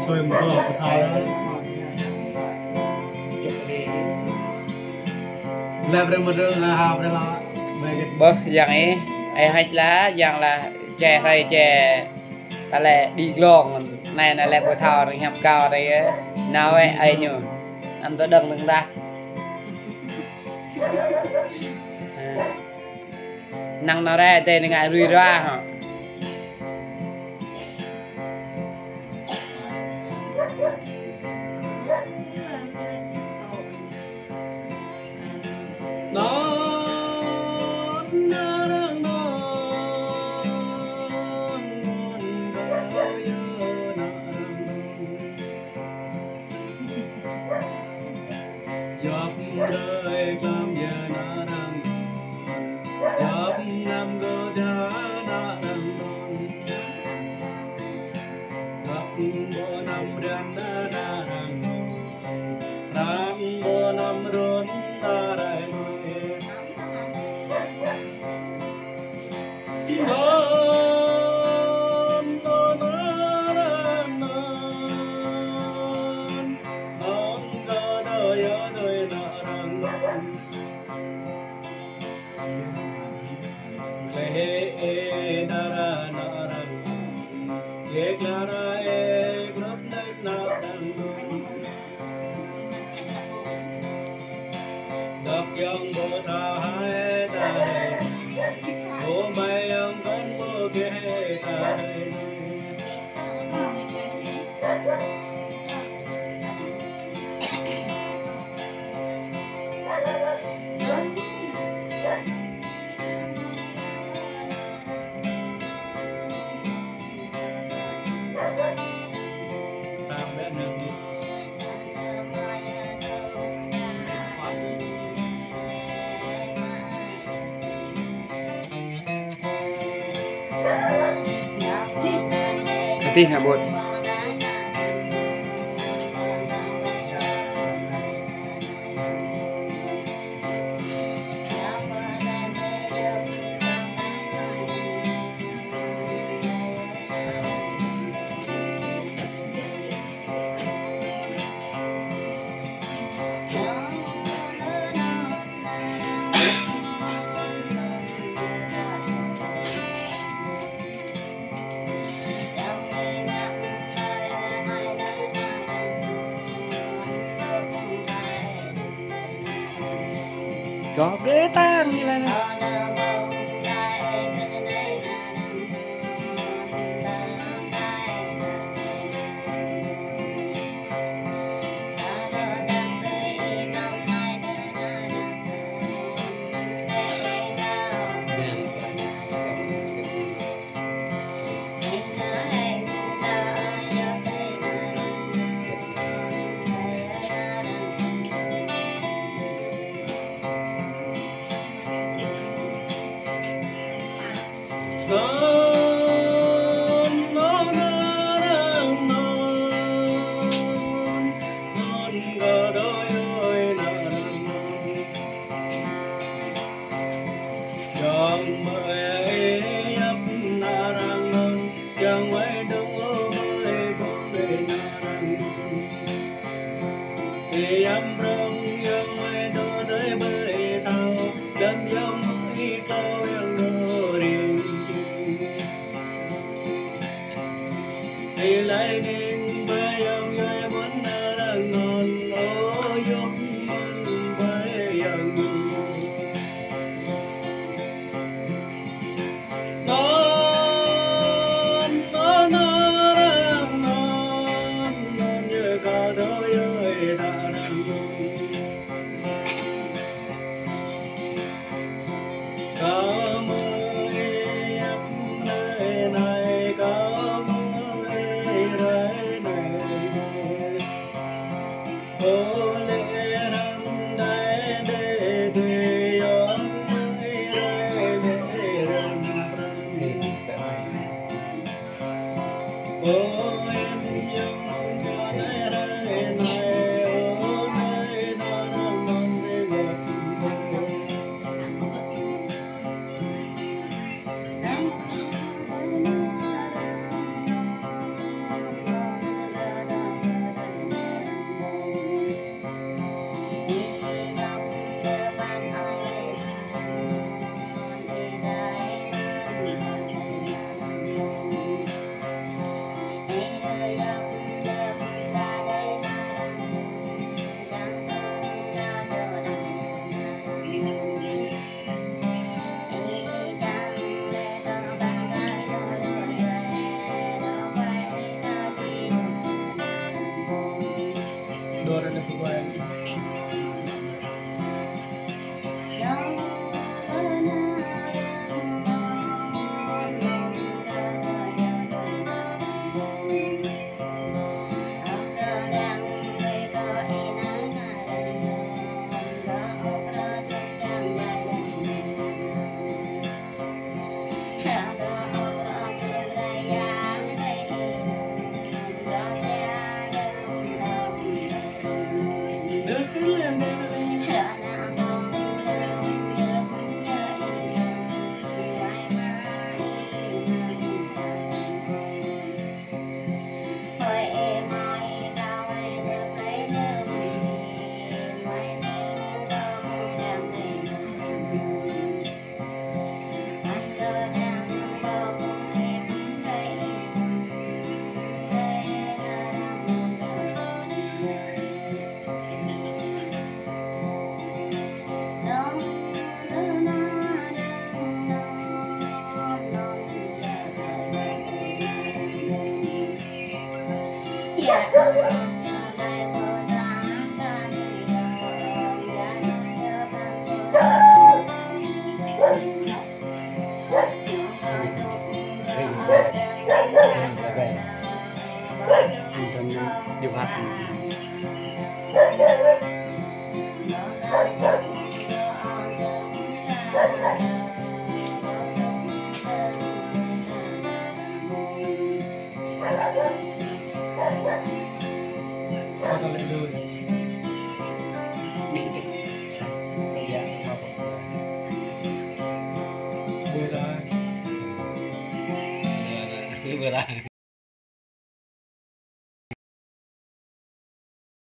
chơi một lọ của thao đó làm ra một rừng hào ra là bơ dạng ấy ai hay lá dạng là chè hay chè ta lẹ đi lon này là lẹ bờ thảo rồi nhằm cao đây nào ai nhở ăn tôi đừng đừng ta năng nào đây tên ngài rui ra hả giọt đời cam giờ na đang giọt năm go cha na đang giọt bo năm đan na đang ram bo năm ron na đang đọc dòng bộ thà hai tay bộ mây ông con bộ ghé tay tin hả bột có ghế tang như vậy này. Come Dùng hạt Kau tak boleh dulu.